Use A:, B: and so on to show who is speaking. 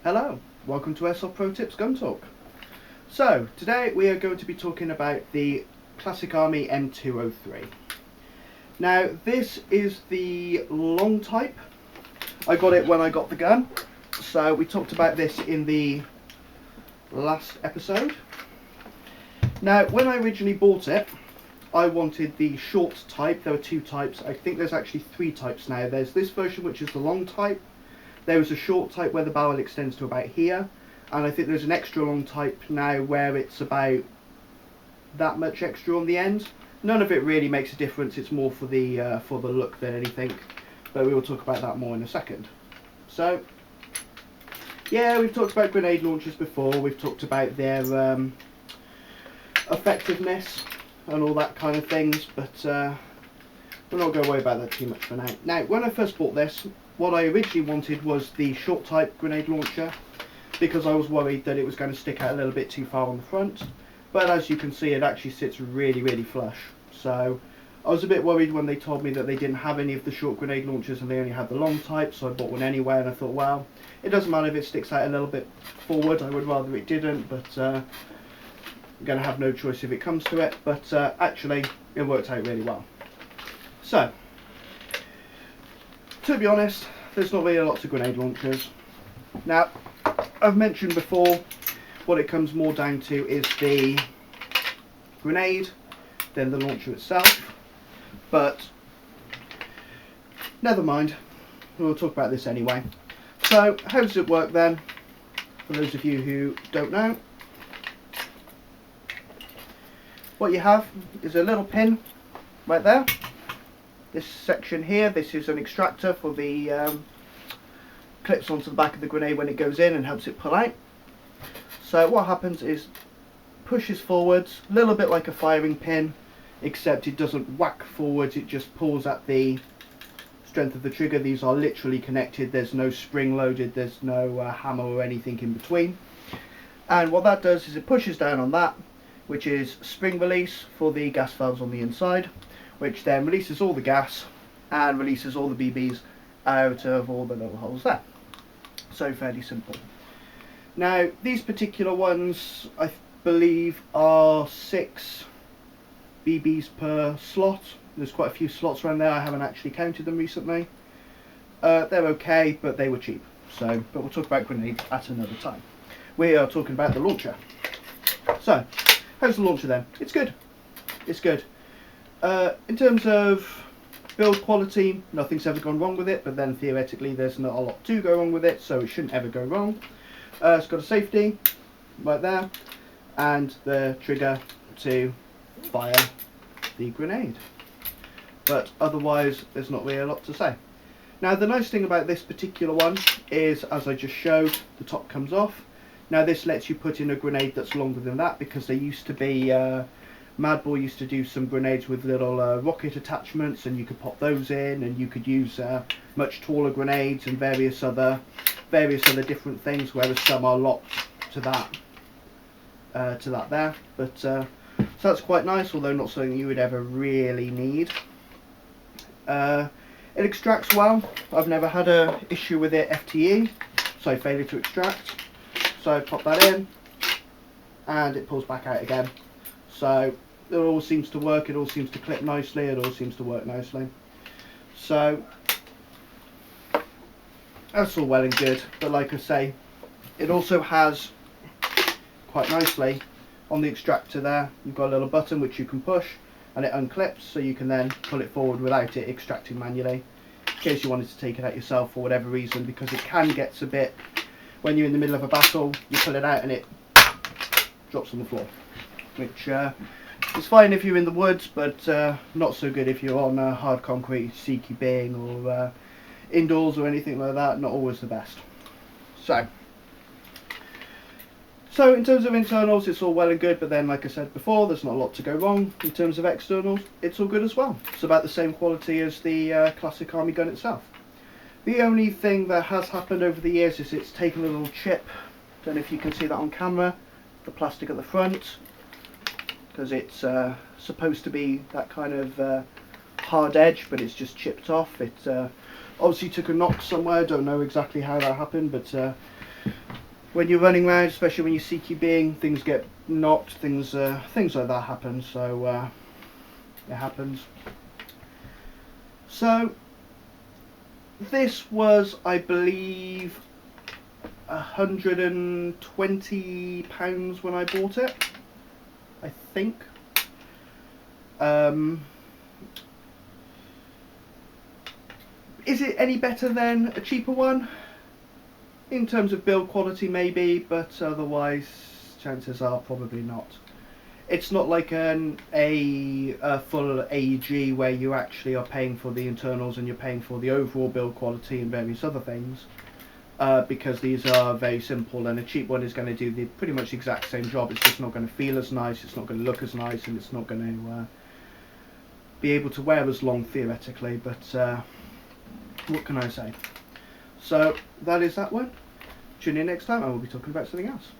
A: Hello, welcome to Airsoft Pro Tips Gun Talk. So, today we are going to be talking about the Classic Army M203. Now, this is the long type. I got it when I got the gun, so we talked about this in the last episode. Now, when I originally bought it, I wanted the short type. There were two types. I think there's actually three types now. There's this version, which is the long type. There is a short type where the barrel extends to about here, and I think there's an extra long type now where it's about that much extra on the end. None of it really makes a difference. It's more for the look than anything, but we will talk about that more in a second. So, yeah, we've talked about grenade launchers before. We've talked about their effectiveness and all that kind of things, but we're not going to worry about that too much for now. Now, when I first bought this, what I originally wanted was the short type grenade launcher, because I was worried that it was going to stick out a little bit too far on the front, but as you can see, it actually sits really flush. So I was a bit worried when they told me that they didn't have any of the short grenade launchers and they only had the long type, so I bought one anyway, and I thought, well, it doesn't matter if it sticks out a little bit forward. I would rather it didn't, but I'm going to have no choice if it comes to it. But actually it worked out really well. So, to be honest, there's not really lots of grenade launchers. Now, I've mentioned before, what it comes more down to is the grenade than the launcher itself, but never mind, we'll talk about this anyway. So, how does it work then, for those of you who don't know? What you have is a little pin right there. This section here, this is an extractor for the clips onto the back of the grenade when it goes in and helps it pull out. So what happens is pushes forwards, a little bit like a firing pin, except it doesn't whack forwards, it just pulls at the strength of the trigger. These are literally connected, there's no spring loaded, there's no hammer or anything in between. And what that does is it pushes down on that, which is spring release for the gas valves on the inside, which then releases all the gas and releases all the BBs out of all the little holes there. So fairly simple. Now, these particular ones, I believe, are 6 BBs per slot. There's quite a few slots around there. I haven't actually counted them recently. They're okay, but they were cheap. So, but we'll talk about grenades at another time. We are talking about the launcher. So, how's the launcher then? It's good. It's good. In terms of build quality, nothing's ever gone wrong with it, but then theoretically there's not a lot to go wrong with it, so it shouldn't ever go wrong. It's got a safety right there, and the trigger to fire the grenade. But otherwise, there's not really a lot to say. Now, the nice thing about this particular one is, as I just showed, the top comes off. Now, this lets you put in a grenade that's longer than that, because they used to be Madball used to do some grenades with little rocket attachments, and you could pop those in, and you could use much taller grenades and various other different things, whereas some are locked to that there. But so that's quite nice, although not something you would ever really need. It extracts well. I've never had a issue with it FTE, so failure to extract. So I pop that in, and it pulls back out again. So it all seems to work, it all seems to clip nicely, it all seems to work nicely. So that's all well and good, but like I say, it also has, quite nicely, on the extractor there, you've got a little button which you can push, and it unclips, so you can then pull it forward without it extracting manually, in case you wanted to take it out yourself for whatever reason, because it can get a bit, when you're in the middle of a battle, you pull it out and it drops on the floor, which it's fine if you're in the woods, but not so good if you're on hard concrete, sea-keeping, or indoors or anything like that. Not always the best. So in terms of internals, it's all well and good, but then, like I said before, there's not a lot to go wrong. In terms of externals, it's all good as well. It's about the same quality as the Classic Army gun itself. The only thing that has happened over the years is it's taken a little chip. Don't know if you can see that on camera. The plastic at the front, because it's supposed to be that kind of hard edge, but it's just chipped off. It obviously took a knock somewhere, don't know exactly how that happened, but when you're running around, especially when you're CQBing, things get knocked, things like that happen. So it happens. So this was, I believe, £120 when I bought it, I think. Is it any better than a cheaper one? In terms of build quality, maybe, but otherwise, chances are probably not. It's not like a full AEG where you actually are paying for the internals and you're paying for the overall build quality and various other things, because these are very simple, and a cheap one is going to do the pretty much exact same job. It's just not going to feel as nice, it's not going to look as nice, and it's not going to be able to wear as long theoretically, but what can I say? So that is that one. Tune in next time and we'll be talking about something else.